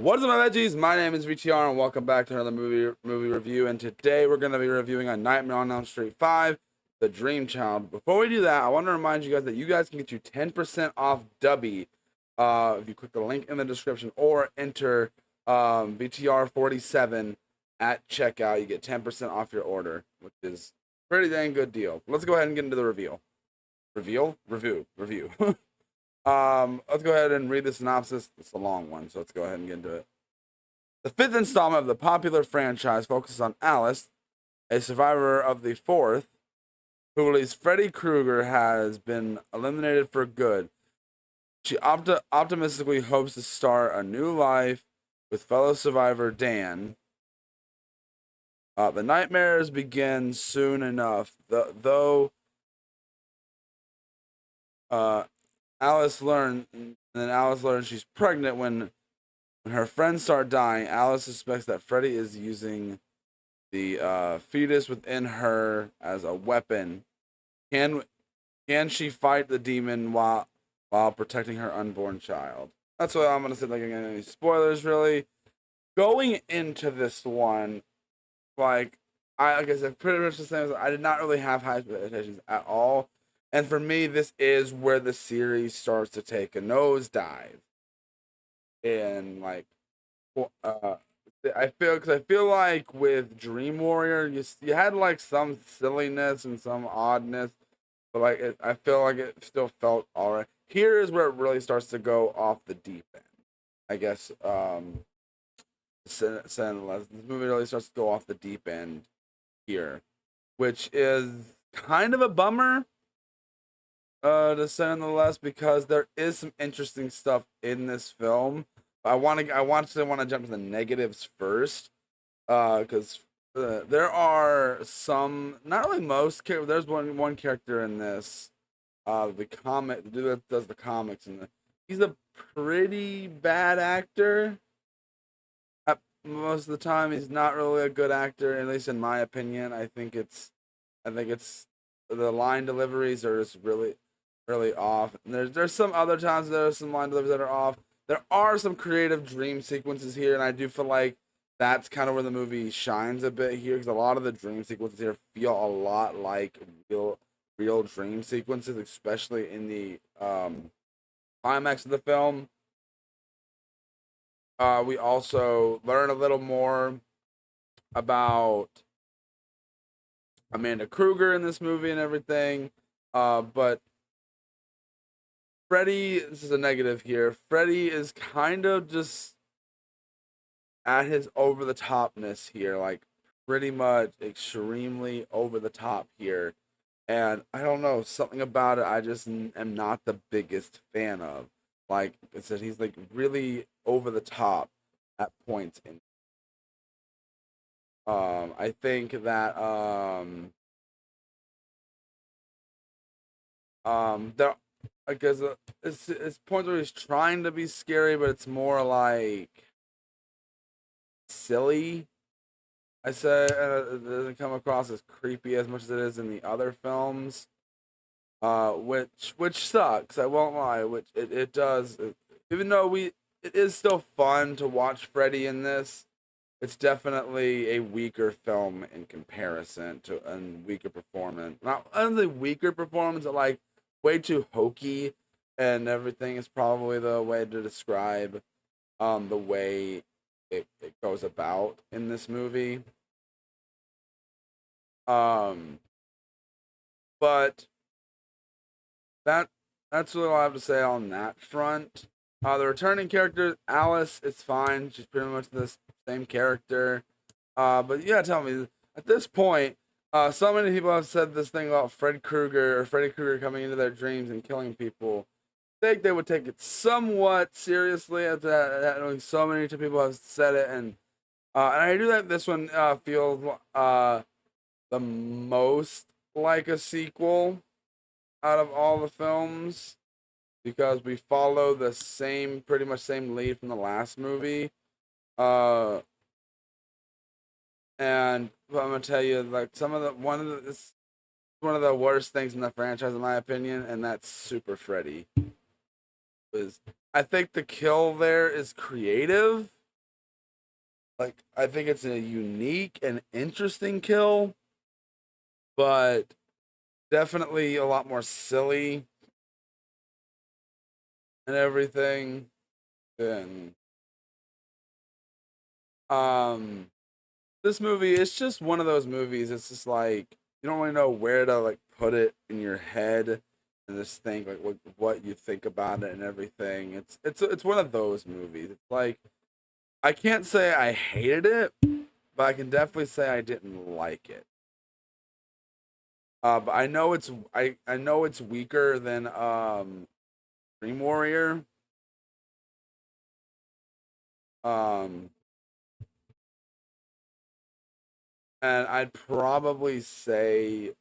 What is up, my veggies? My name is VTR, and welcome back to another movie review. And today we're going to be reviewing A Nightmare on Elm Street 5, The Dream Child. Before we do that, I want to remind you guys that you guys can get you 10% off dubby if you click the link in the description or enter VTR47 at checkout. You get 10% off your order, which is a pretty dang good deal. Let's go ahead and get into the review. Review. Let's go ahead and read the synopsis. It's a long one, so let's go ahead and get into it. The fifth installment of the popular franchise focuses on Alice, a survivor of the fourth, who believes Freddy Krueger has been eliminated for good. She optimistically hopes to start a new life with fellow survivor Dan. The nightmares begin soon enough, though Alice learns she's pregnant when her friends start dying. Alice suspects that Freddy is using the fetus within her as a weapon. Can she fight the demon while protecting her unborn child? That's what I'm gonna say. Like, again, any spoilers really? Going into this one, like I said, pretty much the same. I did not really have high expectations at all. And for me, this is where the series starts to take a nosedive. And like, I feel like with Dream Warrior, you had like some silliness and some oddness, but like I feel like it still felt alright. Here is where it really starts to go off the deep end. I guess this movie really starts to go off the deep end here, which is kind of a bummer. To say nonetheless, because there is some interesting stuff in this film. I want to jump to the negatives first, because there are some, not really most characters. There's one character in this, the dude that does the comics, and he's a pretty bad actor. Most of the time, he's not really a good actor, at least in my opinion. I think it's the line deliveries are just really off. And there's some other times there's some line deliveries that are off. There are some creative dream sequences here, and I do feel like that's kind of where the movie shines a bit here, because a lot of the dream sequences here feel a lot like real dream sequences, especially in the climax of the film. We also learn a little more about Amanda Krueger in this movie and everything, but Freddy, this is a negative here. Freddy is kind of just at his over the topness here, like pretty much extremely over the top here. And I don't know, something about it I just am not the biggest fan of. Like I said, he's like really over the top at points in I think that there, I guess it's points where he's trying to be scary, but it's more like silly. I say it doesn't come across as creepy as much as it is in the other films, which sucks. I won't lie. Which it does. Even though it is still fun to watch Freddy in this, it's definitely a weaker film in comparison to a weaker performance. Not only weaker performance, but like way too hokey and everything is probably the way to describe the way it goes about in this movie. But that's what I have to say on that front. The returning character, Alice, it's fine. She's pretty much the same character. But you gotta tell me, at this point, so many people have said this thing about Freddy Krueger coming into their dreams and killing people. I think they would take it somewhat seriously after that. So many people have said it, and I do think this one feels the most like a sequel out of all the films, because we follow the pretty much same lead from the last movie. And I'm gonna tell you, like, one of the worst things in the franchise, in my opinion, and that's Super Freddy. I think the kill there is creative, Like, I think it's a unique and interesting kill, but definitely a lot more silly and everything than um this movie. It's just one of those movies. It's just like you don't really know where to like put it in your head and just think like what you think about it and everything. It's one of those movies. It's like I can't say I hated it, but I can definitely say I didn't like it. But I know it's weaker than Dream Warrior. Um, and I'd probably say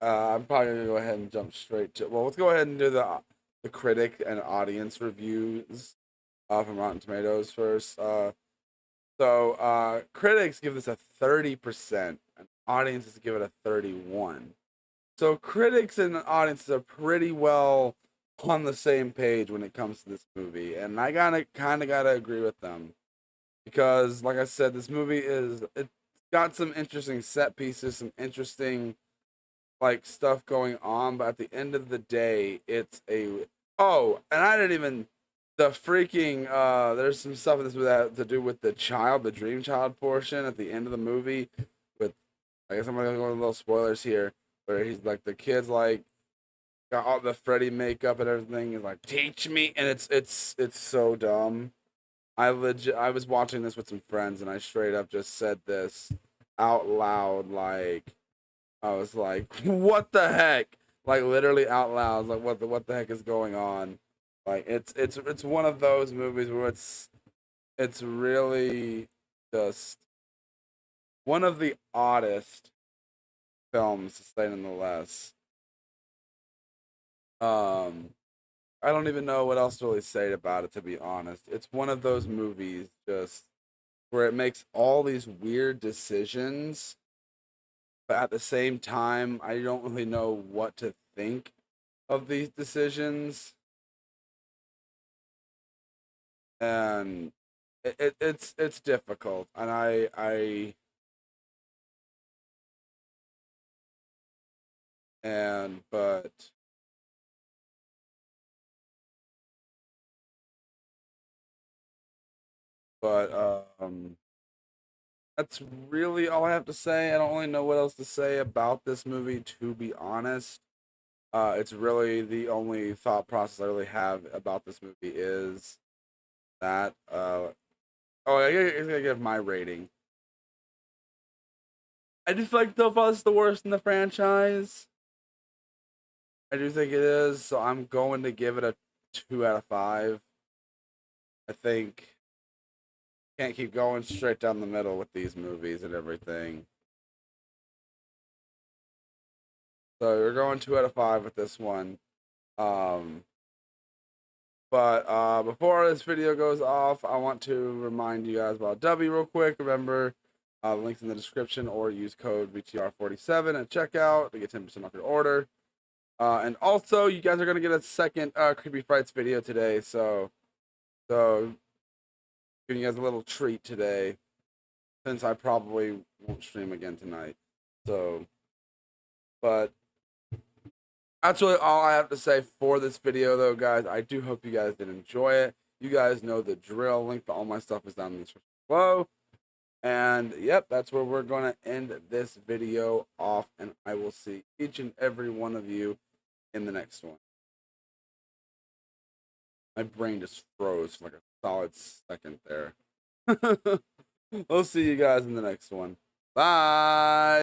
I'm probably gonna go ahead and jump straight to. Well, let's go ahead and do the critic and audience reviews from Rotten Tomatoes first. Critics give this a 30%, and audiences give it a 31. So critics and audiences are pretty well on the same page when it comes to this movie, and I gotta kind of gotta agree with them because, like I said, this movie it's got some interesting set pieces, some interesting like stuff going on, but at the end of the day, it's a and I didn't even the freaking there's some stuff in this with that to do with the dream child portion at the end of the movie with I guess I'm gonna go with little spoilers here, where he's like the kid's like got all the Freddy makeup and everything. He's like, teach me, and it's so dumb. I was watching this with some friends, and I straight up just said this out loud. Like I was like, what the heck? Like literally out loud. I was like, what the heck is going on? Like it's one of those movies where it's really just one of the oddest films to say nonetheless. Um, I don't even know what else to really say about it, to be honest. It's one of those movies just where it makes all these weird decisions, but at the same time, I don't really know what to think of these decisions. And it's difficult. And I and but that's really all I have to say. I don't really know what else to say about this movie, to be honest. It's really the only thought process I really have about this movie is that. I gotta give my rating. I just like so far it's the worst in the franchise. I do think it is, so I'm going to give it a 2 out of 5. I think can't keep going straight down the middle with these movies and everything. So we're going 2 out of 5 with this one. Um, but before this video goes off, I want to remind you guys about dubby real quick. Remember, links in the description, or use code VTR47 at checkout to get 10% off your order. And also, you guys are gonna get a second Creepy Frights video today, so giving you guys a little treat today, since I probably won't stream again tonight. So, but that's really all I have to say for this video, though, guys. I do hope you guys did enjoy it. You guys know the drill. Link to all my stuff is down in the description below. And yep, that's where we're going to end this video off. And I will see each and every one of you in the next one. My brain just froze for like a solid second there. We'll see you guys in the next one. Bye.